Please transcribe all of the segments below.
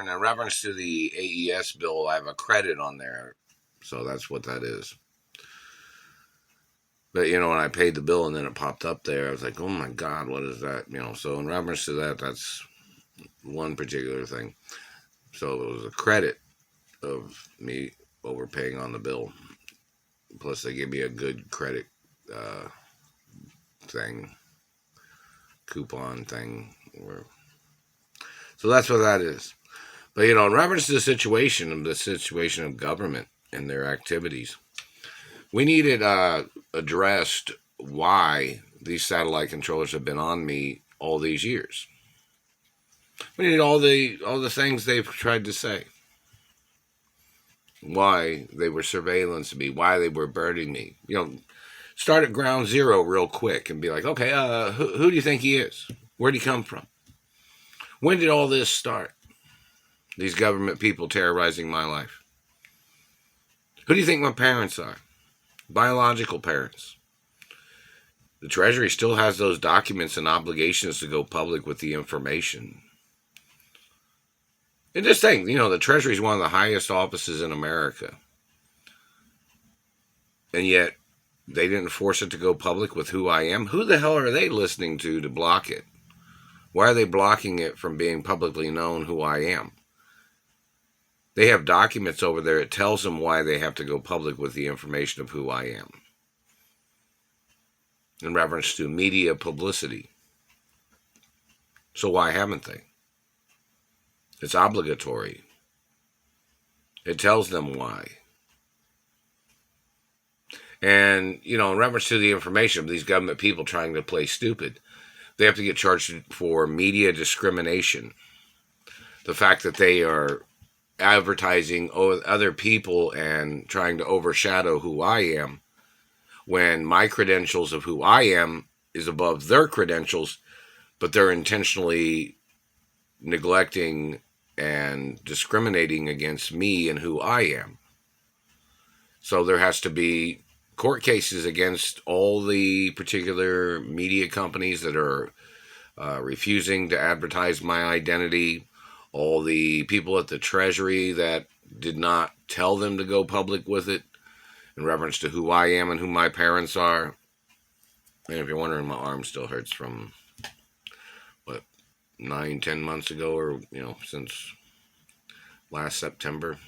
and in reference to the AES bill, I have a credit on there. So that's what that is. But, when I paid the bill and then it popped up there, I was like, oh my God, what is that? So in reference to that, that's one particular thing. So it was a credit of me overpaying on the bill. Plus, they give me a good credit coupon thing. So that's what that is. But, in reference to the situation of government and their activities, we needed addressed why these satellite controllers have been on me all these years. We need all the things they've tried to say. Why they were surveillancing me, why they were burning me. Start at ground zero real quick and be like, okay, who do you think he is? Where'd he come from? When did all this start? These government people terrorizing my life. Who do you think my parents are? Biological parents. The Treasury still has those documents and obligations to go public with the information. And just think, the Treasury is one of the highest offices in America. And yet, they didn't force it to go public with who I am. Who the hell are they listening to block it? Why are they blocking it from being publicly known who I am? They have documents over there. It tells them why they have to go public with the information of who I am. In reference to media publicity. So why haven't they? It's obligatory. It tells them why. And, in reference to the information of these government people trying to play stupid, they have to get charged for media discrimination. The fact that they are advertising other people and trying to overshadow who I am, when my credentials of who I am is above their credentials, but they're intentionally neglecting and discriminating against me and who I am. So there has to be court cases against all the particular media companies that are refusing to advertise my identity, all the people at the Treasury that did not tell them to go public with it in reference to who I am and who my parents are. And if you're wondering, my arm still hurts from 9-10 months ago, or since last September,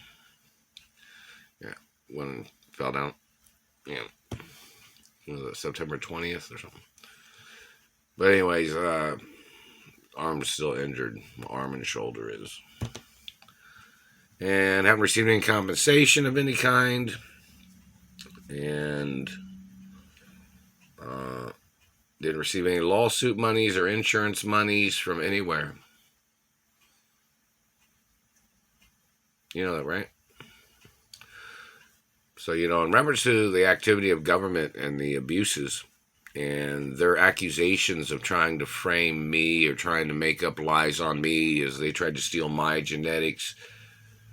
when it fell down, September 20th or something. But anyways, arm's still injured. My arm and shoulder is, and haven't received any compensation of any kind, and didn't receive any lawsuit monies or insurance monies from anywhere. You know that, right? So, in reference to the activity of government and the abuses and their accusations of trying to frame me or trying to make up lies on me as they tried to steal my genetics.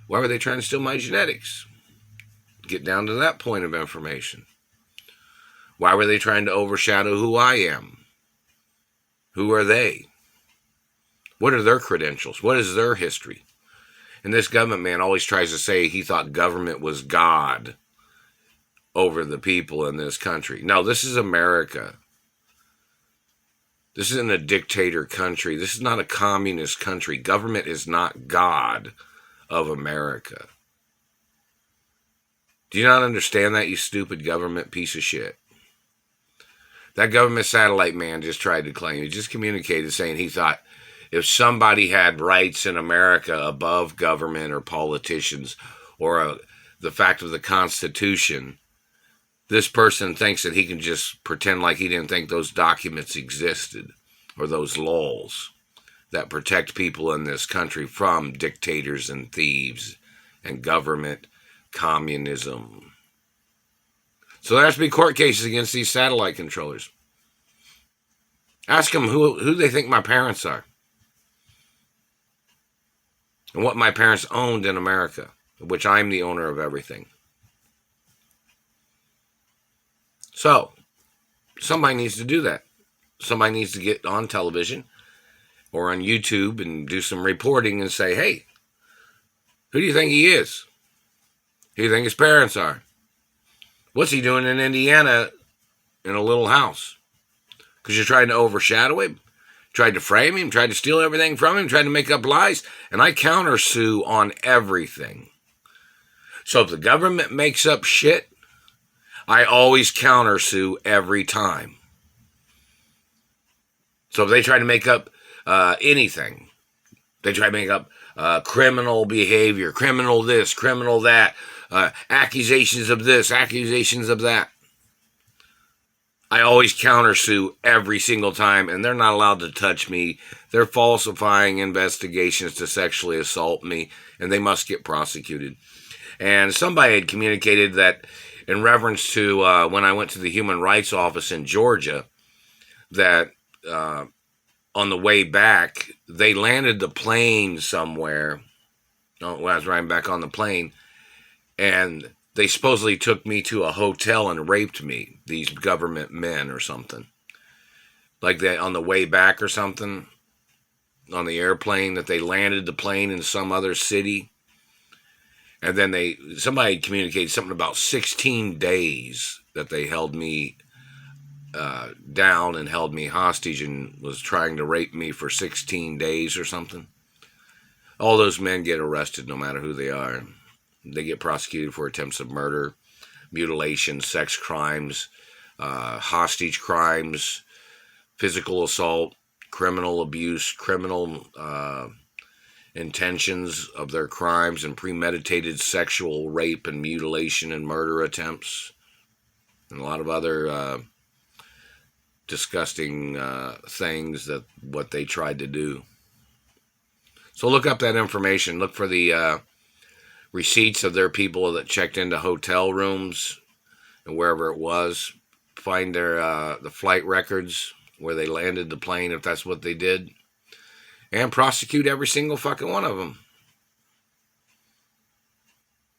Why were they trying to steal my genetics? Get down to that point of information. Why were they trying to overshadow who I am? Who are they? What are their credentials? What is their history? And this government man always tries to say he thought government was God over the people in this country. No, this is America. This isn't a dictator country. This is not a communist country. Government is not God of America. Do you not understand that, you stupid government piece of shit? That government satellite man just tried to claim, he just communicated saying he thought if somebody had rights in America above government or politicians or the fact of the Constitution, this person thinks that he can just pretend like he didn't think those documents existed or those laws that protect people in this country from dictators and thieves and government communism. So there has to be court cases against these satellite controllers. Ask them who they think my parents are and what my parents owned in America, which I'm the owner of everything. So, somebody needs to do that. Somebody needs to get on television or on YouTube and do some reporting and say, hey, Who do you think he is? Who do you think his parents are? What's he doing in Indiana in a little house? Because you're trying to overshadow him? Tried to frame him? Tried to steal everything from him? Tried to make up lies? And I countersue on everything. So if the government makes up shit, I always countersue every time. So if they try to make up anything, they try to make up criminal behavior, criminal this, criminal that, accusations of this, accusations of that, I always countersue every single time, and they're not allowed to touch me. They're falsifying investigations to sexually assault me, and they must get prosecuted. And somebody had communicated that in reference to when I went to the Human Rights Office in Georgia, that on the way back, they landed the plane somewhere. When I was riding back on the plane, and they supposedly took me to a hotel and raped me, these government men or something. Like that on the way back or something, on the airplane, that they landed the plane in some other city. And then somebody communicated something about 16 days that they held me down and held me hostage and was trying to rape me for 16 days or something. All those men get arrested no matter who they are. They get prosecuted for attempts of murder, mutilation, sex crimes, hostage crimes, physical assault, criminal abuse, criminal intentions of their crimes, and premeditated sexual rape and mutilation and murder attempts, and a lot of other disgusting things that what they tried to do. So look up that information. Look for the receipts of their people that checked into hotel rooms and wherever it was. Find their the flight records where they landed the plane, if that's what they did, and prosecute every single fucking one of them.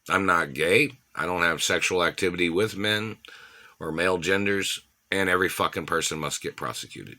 I'm not gay. I don't have sexual activity with men or male genders, and every fucking person must get prosecuted.